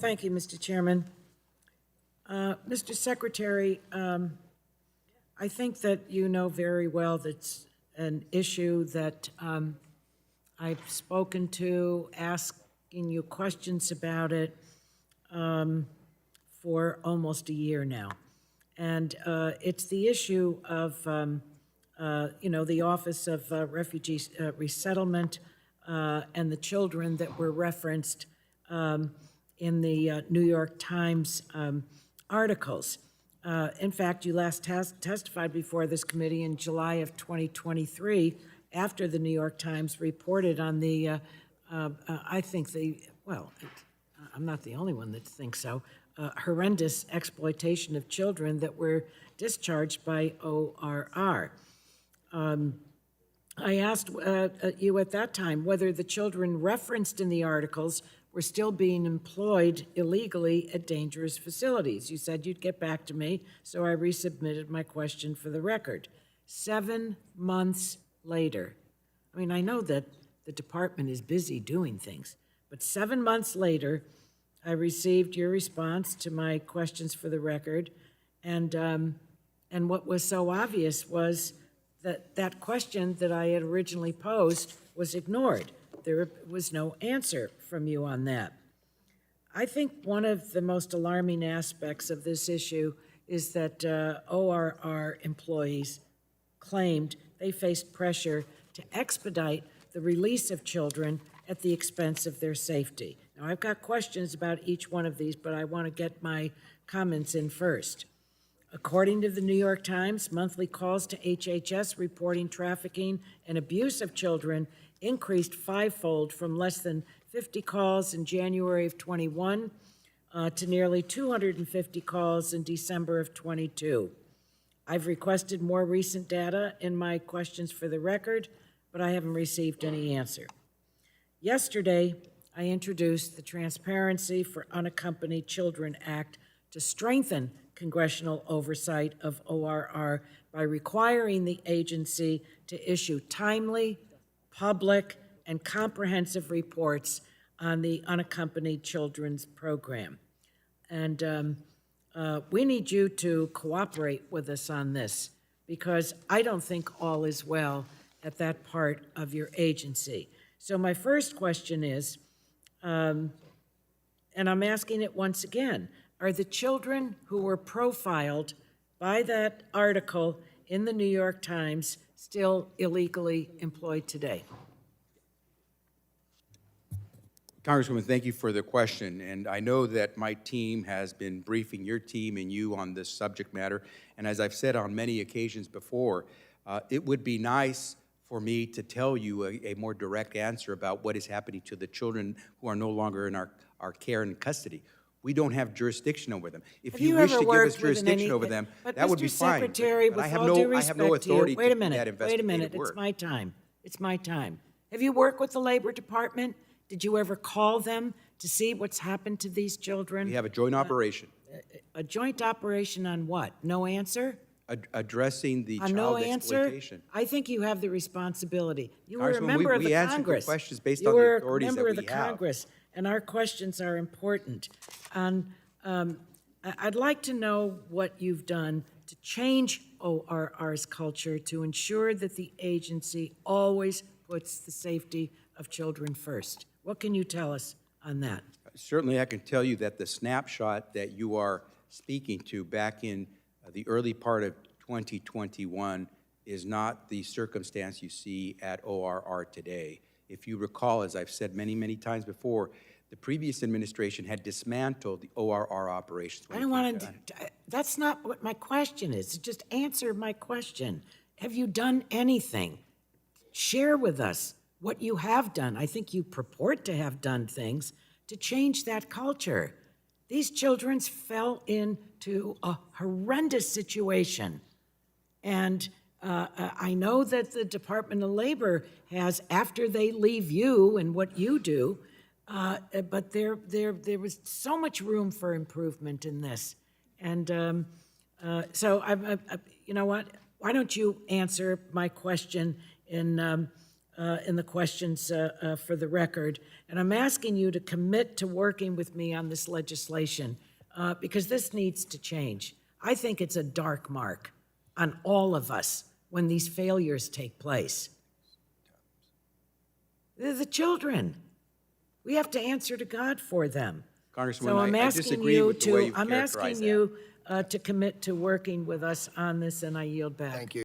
Thank you, Mr. Chairman. Mr. Secretary, I think that you know very well that's an issue that I've spoken to, asking you questions about it for almost a year now. And it's the issue of, the Office of Refugee Resettlement and the children that were referenced in the New York Times articles. In fact, you last testified before this committee in July of 2023 after the New York Times reported on the, I think I'm not the only one that thinks so, horrendous exploitation of children that were discharged by ORR. I asked you at that time whether the children referenced in the articles were still being employed illegally at dangerous facilities. You said you'd get back to me, so I resubmitted my question for the record. 7 months later, I mean, I know that the department is busy doing things, but 7 months later, I received your response to my questions for the record, and what was so obvious was that that question that I had originally posed was ignored. There was no answer from you on that. I think one of the most alarming aspects of this issue is that ORR employees claimed they faced pressure to expedite the release of children at the expense of their safety. Now, I've got questions about each one of these, but I want to get my comments in first. According to the New York Times, monthly calls to HHS reporting trafficking and abuse of children increased fivefold from less than 50 calls in January of 21 to nearly 250 calls in December of 22. I've requested more recent data in my questions for the record, but I haven't received any answer. Yesterday, I introduced the Transparency for Unaccompanied Children Act to strengthen congressional oversight of ORR by requiring the agency to issue timely, public, and comprehensive reports on the unaccompanied children's program. And we need you to cooperate with us on this, because I don't think all is well at that part of your agency. So my first question is, and I'm asking it once again, are the children who were profiled by that article in the New York Times still illegally employed today? Congresswoman, thank you for the question. And I know that my team has been briefing your team and you on this subject matter. And as I've said on many occasions before, it would be nice for me to tell you a more direct answer about what is happening to the children who are no longer in our care and custody. We don't have jurisdiction over them. If you wish to give us jurisdiction over them, that would be fine. But Mr. Secretary, with all due respect to you, wait a minute, work. it's my time. It's my time. Have you worked with the Labor Department? Did you ever call them to see what's happened to these children? We have a joint operation. A joint operation on what? No answer? Addressing the On child no answer? exploitation. I think you have the responsibility. You were a Congresswoman, member of the we answer Congress. the questions based You on the were authorities a that member we of the have. Congress, and our questions are important. I'd like to know what you've done to change ORR's culture to ensure that the agency always puts the safety of children first. What can you tell us on that? Certainly, I can tell you that the snapshot that you are speaking to back in the early part of 2021 is not the circumstance you see at ORR today. If you recall, as I've said many, many times before, the previous administration had dismantled the ORR operations. I don't want to, that's not what my question is. Just answer my question. Have you done anything? Share with us what you have done. I think you purport to have done things to change that culture. These children fell into a horrendous situation. And I know that the Department of Labor has, after they leave you and what you do, but there was so much room for improvement in this. And so, you know what? Why don't you answer my question in in the questions for the record, and I'm asking you to commit to working with me on this legislation because this needs to change. I think it's a dark mark on all of us when these failures take place. They're the children. We have to answer to God for them. Congresswoman, So I'm I asking disagree you with the way to, you've I'm characterized asking you to commit to working with us on this, and I yield back. Thank you.